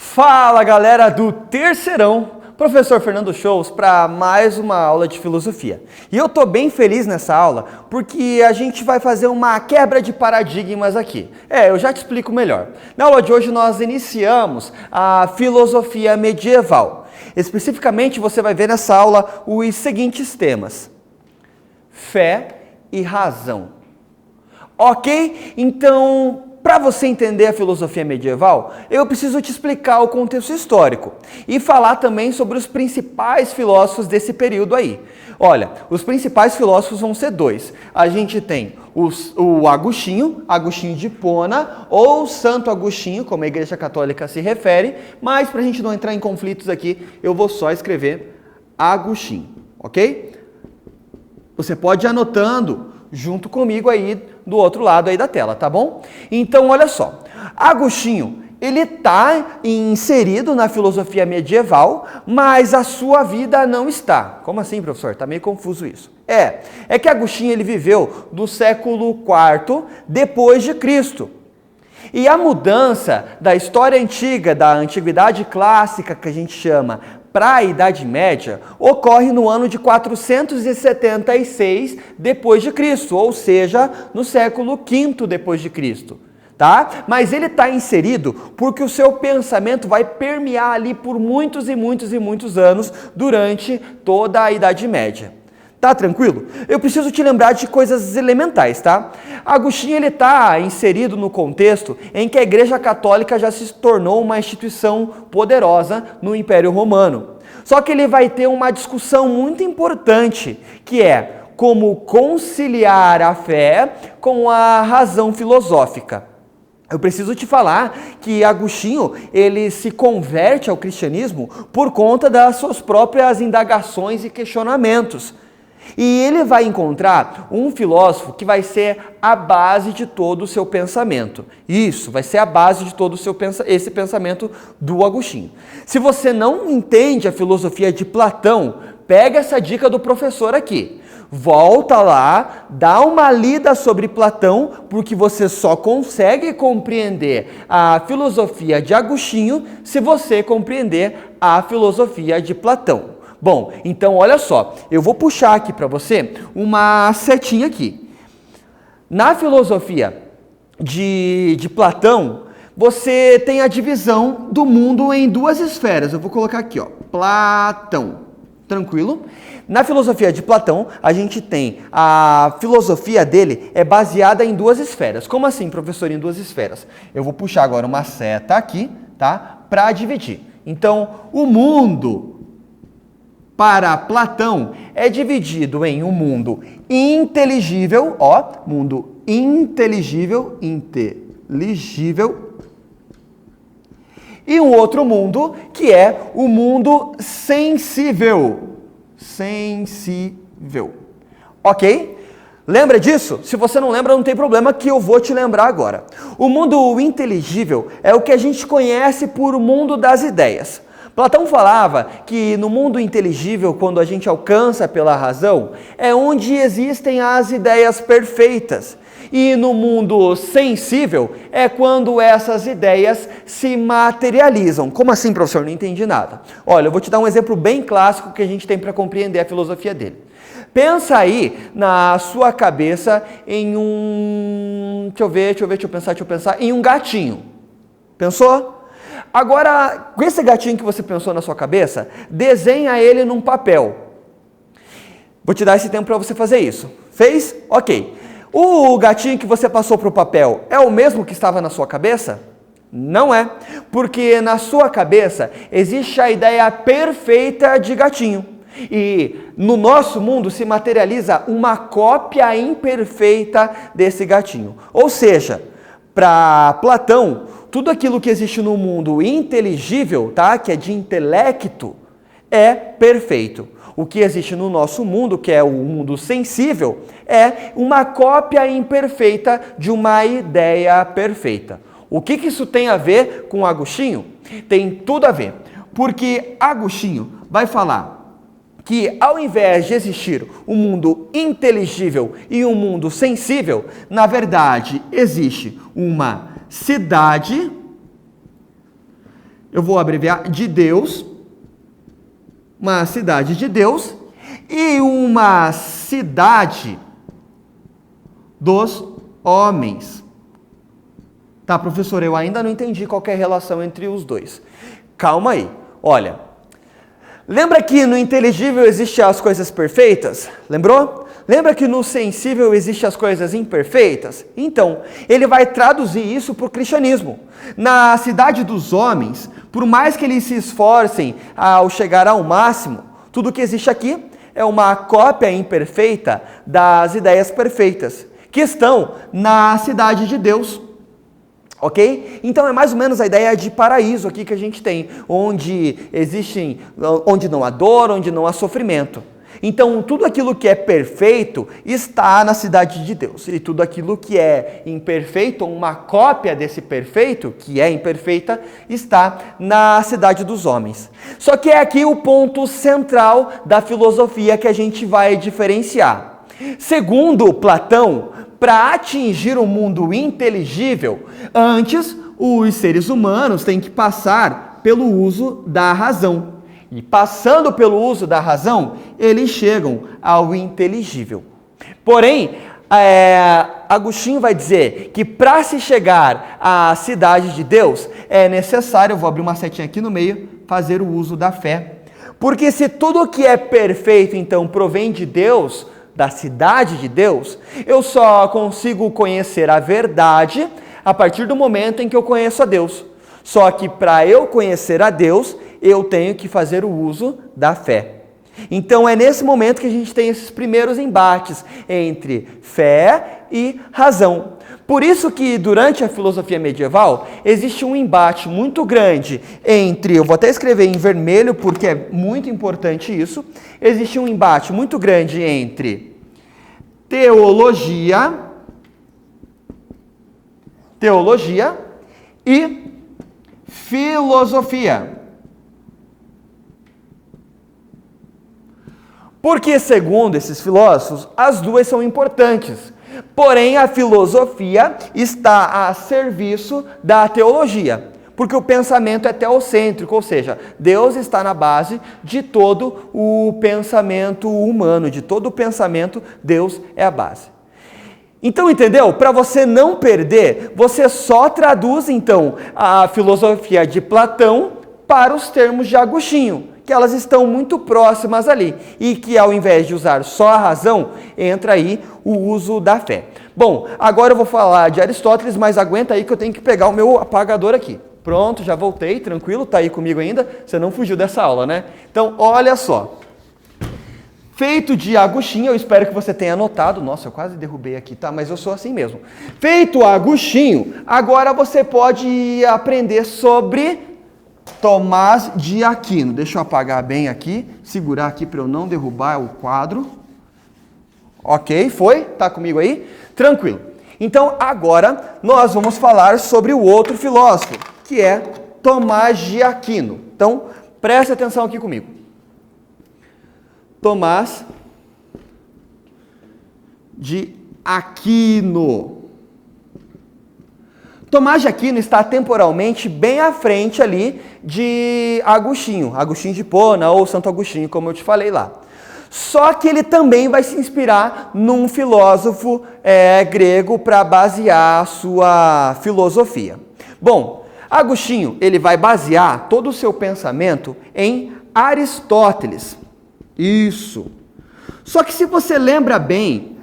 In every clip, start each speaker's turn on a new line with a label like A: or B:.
A: Fala galera do Terceirão, professor Fernando Shows para mais uma aula de filosofia. E eu tô bem feliz nessa aula porque a gente vai fazer uma quebra de paradigmas aqui. Eu já te explico melhor. Na aula de hoje nós iniciamos a filosofia medieval. Especificamente você vai ver nessa aula os seguintes temas: fé e razão. Ok? Então, para você entender a filosofia medieval, eu preciso te explicar o contexto histórico e falar também sobre os principais filósofos desse período aí. Olha, os principais filósofos vão ser dois. A gente tem o Agostinho de Hipona, ou Santo Agostinho, como a Igreja Católica se refere, mas para a gente não entrar em conflitos aqui, eu vou só escrever Agostinho, ok? Você pode ir anotando junto comigo aí do outro lado aí da tela, tá bom? Então, olha só, Agostinho, ele está inserido na filosofia medieval, mas a sua vida não está. Como assim, professor? Tá meio confuso isso. É que Agostinho ele viveu do século IV depois de Cristo. E a mudança da história antiga, da antiguidade clássica, que a gente chama, para a Idade Média, ocorre no ano de 476 depois de Cristo, ou seja, no século V depois de Cristo, tá? Mas ele está inserido porque o seu pensamento vai permear ali por muitos e muitos e muitos anos durante toda a Idade Média. Tá tranquilo? Eu preciso te lembrar de coisas elementais, tá? Agostinho ele está inserido no contexto em que a Igreja Católica já se tornou uma instituição poderosa no Império Romano. Só que ele vai ter uma discussão muito importante, que é como conciliar a fé com a razão filosófica. Eu preciso te falar que Agostinho, ele se converte ao cristianismo por conta das suas próprias indagações e questionamentos. E ele vai encontrar um filósofo que vai ser a base de todo o seu pensamento. Isso, vai ser a base de todo esse pensamento do Agostinho. Se você não entende a filosofia de Platão, pega essa dica do professor aqui. Volta lá, dá uma lida sobre Platão, porque você só consegue compreender a filosofia de Agostinho se você compreender a filosofia de Platão. Bom, então olha só, eu vou puxar aqui para você uma setinha aqui. Na filosofia de Platão, você tem a divisão do mundo em duas esferas. Eu vou colocar aqui, ó, Platão. Tranquilo? Na filosofia de Platão, a gente tem a filosofia dele é baseada em duas esferas. Como assim, professor, em duas esferas? Eu vou puxar agora uma seta aqui, tá? Para dividir. Então, o mundo para Platão é dividido em um mundo inteligível, mundo inteligível, e um outro mundo que é o mundo sensível, ok? Lembra disso? Se você não lembra, não tem problema que eu vou te lembrar agora. O mundo inteligível é o que a gente conhece por mundo das ideias. Platão falava que no mundo inteligível, quando a gente alcança pela razão, é onde existem as ideias perfeitas. E no mundo sensível é quando essas ideias se materializam. Como assim, professor? Não entendi nada. Olha, eu vou te dar um exemplo bem clássico que a gente tem para compreender a filosofia dele. Pensa aí na sua cabeça em deixa eu pensar, em um gatinho. Pensou? Agora, com esse gatinho que você pensou na sua cabeça, desenha ele num papel. Vou te dar esse tempo para você fazer isso. Fez? Ok. O gatinho que você passou para o papel é o mesmo que estava na sua cabeça? Não é, porque na sua cabeça existe a ideia perfeita de gatinho. E no nosso mundo se materializa uma cópia imperfeita desse gatinho. Ou seja, para Platão, tudo aquilo que existe no mundo inteligível, tá? Que é de intelecto, é perfeito. O que existe no nosso mundo, que é o mundo sensível, é uma cópia imperfeita de uma ideia perfeita. O que isso tem a ver com Agostinho? Tem tudo a ver, porque Agostinho vai falar que ao invés de existir um mundo inteligível e um mundo sensível, na verdade existe uma cidade eu vou abreviar, de Deus, uma cidade de Deus e uma cidade dos homens. Tá, professor, eu ainda não entendi qual que é a relação entre os dois. Calma aí, olha. Lembra que no inteligível existem as coisas perfeitas? Lembrou? Lembra que no sensível existem as coisas imperfeitas? Então, ele vai traduzir isso para o cristianismo. Na cidade dos homens, por mais que eles se esforcem ao chegar ao máximo, tudo que existe aqui é uma cópia imperfeita das ideias perfeitas, que estão na cidade de Deus. Ok? Então é mais ou menos a ideia de paraíso aqui que a gente tem, onde não há dor, onde não há sofrimento. Então tudo aquilo que é perfeito está na cidade de Deus, e tudo aquilo que é imperfeito, uma cópia desse perfeito, que é imperfeita, está na cidade dos homens. Só que é aqui o ponto central da filosofia que a gente vai diferenciar. Segundo Platão, para atingir um mundo inteligível, antes os seres humanos têm que passar pelo uso da razão. E passando pelo uso da razão, eles chegam ao inteligível. Porém, Agostinho vai dizer que para se chegar à cidade de Deus, é necessário, eu vou abrir uma setinha aqui no meio, fazer o uso da fé. Porque se tudo que é perfeito, então, provém de Deus, da cidade de Deus, eu só consigo conhecer a verdade a partir do momento em que eu conheço a Deus. Só que para eu conhecer a Deus, eu tenho que fazer o uso da fé. Então é nesse momento que a gente tem esses primeiros embates entre fé e razão. Por isso que durante a filosofia medieval existe um embate muito grande entre, eu vou até escrever em vermelho porque é muito importante isso, existe um embate muito grande entre teologia e filosofia. Porque, segundo esses filósofos, as duas são importantes. Porém, a filosofia está a serviço da teologia, porque o pensamento é teocêntrico, ou seja, Deus está na base de todo o pensamento humano, de todo o pensamento, Deus é a base. Então, entendeu? Para você não perder, você só traduz, então, a filosofia de Platão para os termos de Agostinho, que elas estão muito próximas ali, e que ao invés de usar só a razão, entra aí o uso da fé. Bom, agora eu vou falar de Aristóteles, mas aguenta aí que eu tenho que pegar o meu apagador aqui. Pronto, já voltei, tranquilo, tá aí comigo ainda? Você não fugiu dessa aula, né? Então, olha só. Feito de Agostinho, eu espero que você tenha anotado. Nossa, eu quase derrubei aqui, tá? Mas eu sou assim mesmo. Feito Agostinho, agora você pode aprender sobre Tomás de Aquino. Deixa eu apagar bem aqui, segurar aqui para eu não derrubar o quadro. Ok, foi? Tá comigo aí? Tranquilo. Então, agora nós vamos falar sobre o outro filósofo, que é Tomás de Aquino. Então, preste atenção aqui comigo. Tomás de Aquino. Tomás de Aquino está temporalmente bem à frente ali de Agostinho, Agostinho de Hipona ou Santo Agostinho, como eu te falei lá. Só que ele também vai se inspirar num filósofo grego para basear a sua filosofia. Bom, Agostinho, ele vai basear todo o seu pensamento em Aristóteles. Isso. Só que se você lembra bem,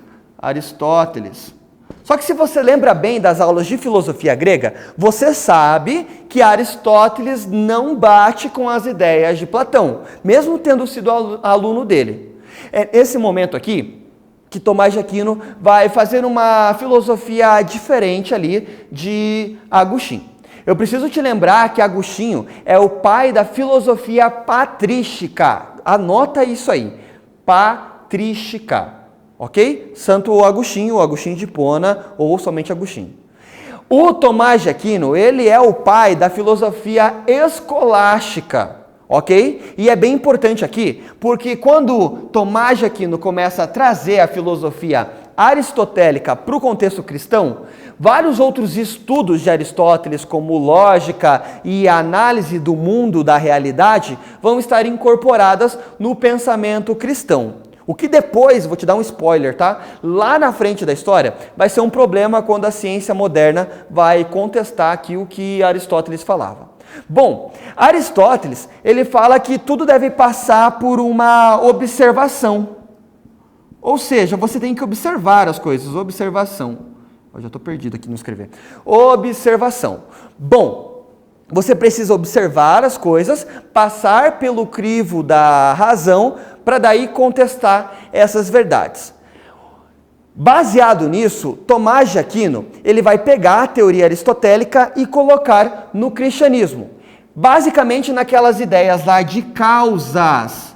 A: Só que se você lembra bem das aulas de filosofia grega, você sabe que Aristóteles não bate com as ideias de Platão, mesmo tendo sido aluno dele. É nesse momento aqui que Tomás de Aquino vai fazer uma filosofia diferente ali de Agostinho. Eu preciso te lembrar que Agostinho é o pai da filosofia patrística. Anota isso aí, patrística. Ok? Santo Agostinho, Agostinho de Hipona ou somente Agostinho. O Tomás de Aquino, ele é o pai da filosofia escolástica, ok? E é bem importante aqui, porque quando Tomás de Aquino começa a trazer a filosofia aristotélica para o contexto cristão, vários outros estudos de Aristóteles, como lógica e análise do mundo, da realidade, vão estar incorporadas no pensamento cristão. O que depois, vou te dar um spoiler, tá? Lá na frente da história, vai ser um problema quando a ciência moderna vai contestar aqui o que Aristóteles falava. Bom, Aristóteles, ele fala que tudo deve passar por uma observação. Ou seja, você tem que observar as coisas, observação. Eu já estou perdido aqui no escrever. Observação. Bom, você precisa observar as coisas, passar pelo crivo da razão, para daí contestar essas verdades. Baseado nisso, Tomás de Aquino, ele vai pegar a teoria aristotélica e colocar no cristianismo. Basicamente naquelas ideias lá de causas.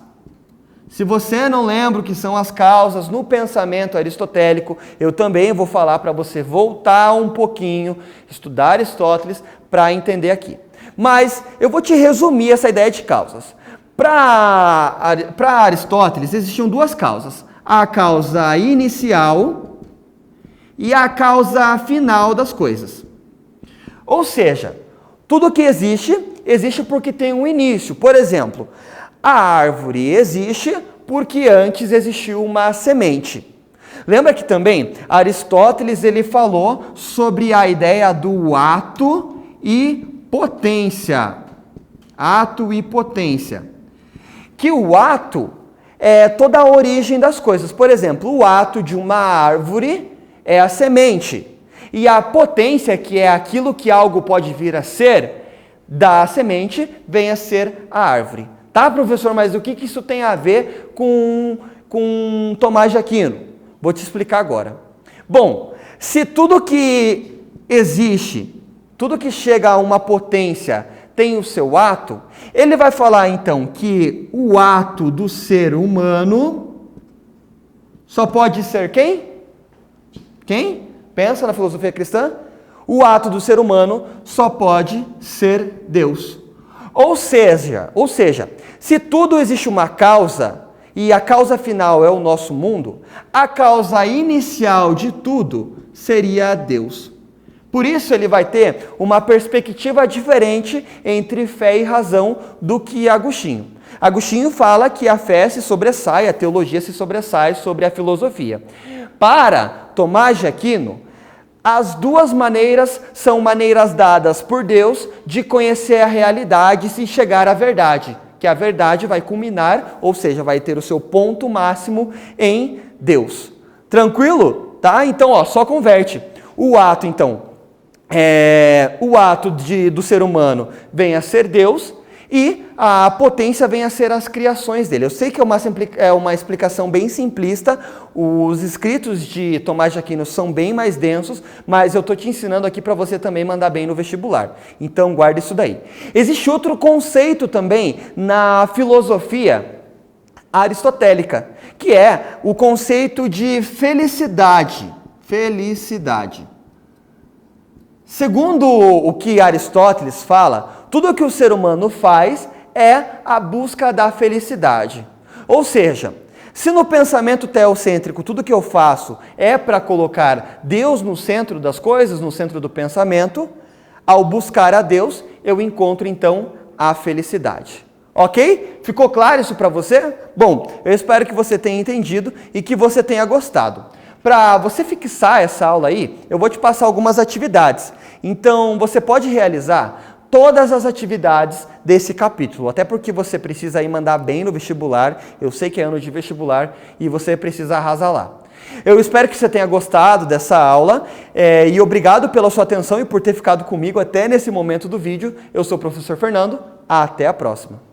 A: Se você não lembra o que são as causas no pensamento aristotélico, eu também vou falar para você voltar um pouquinho, estudar Aristóteles para entender aqui. Mas eu vou te resumir essa ideia de causas. Para Aristóteles existiam duas causas, a causa inicial e a causa final das coisas. Ou seja, tudo que existe, existe porque tem um início. Por exemplo, a árvore existe porque antes existiu uma semente. Lembra que também Aristóteles ele falou sobre a ideia do ato e potência. Ato e potência. Que o ato é toda a origem das coisas. Por exemplo, o ato de uma árvore é a semente. E a potência, que é aquilo que algo pode vir a ser, da semente, vem a ser a árvore. Tá, professor, mas o que isso tem a ver com Tomás de Aquino? Vou te explicar agora. Bom, se tudo que existe, tudo que chega a uma potência tem o seu ato, ele vai falar então que o ato do ser humano só pode ser quem? Quem? Pensa na filosofia cristã? O ato do ser humano só pode ser Deus. Ou seja, se tudo existe uma causa e a causa final é o nosso mundo, a causa inicial de tudo seria Deus. Por isso ele vai ter uma perspectiva diferente entre fé e razão do que Agostinho. Agostinho fala que a fé se sobressai, a teologia se sobressai sobre a filosofia. Para Tomás de Aquino, as duas maneiras são maneiras dadas por Deus de conhecer a realidade e se chegar à verdade, que a verdade vai culminar, ou seja, vai ter o seu ponto máximo em Deus. Tranquilo? Tá? Então, só converte. O ato, então, do ser humano vem a ser Deus e a potência vem a ser as criações dele. Eu sei que é uma explicação bem simplista, os escritos de Tomás de Aquino são bem mais densos, mas eu estou te ensinando aqui para você também mandar bem no vestibular. Então guarda isso daí. Existe outro conceito também na filosofia aristotélica, que é o conceito de felicidade. Felicidade. Segundo o que Aristóteles fala, tudo o que o ser humano faz é a busca da felicidade. Ou seja, se no pensamento teocêntrico tudo que eu faço é para colocar Deus no centro das coisas, no centro do pensamento, ao buscar a Deus, eu encontro então a felicidade. Ok? Ficou claro isso para você? Bom, eu espero que você tenha entendido e que você tenha gostado. Para você fixar essa aula aí, eu vou te passar algumas atividades. Então, você pode realizar todas as atividades desse capítulo, até porque você precisa ir mandar bem no vestibular. Eu sei que é ano de vestibular e você precisa arrasar lá. Eu espero que você tenha gostado dessa aula e obrigado pela sua atenção e por ter ficado comigo até nesse momento do vídeo. Eu sou o professor Fernando. Até a próxima.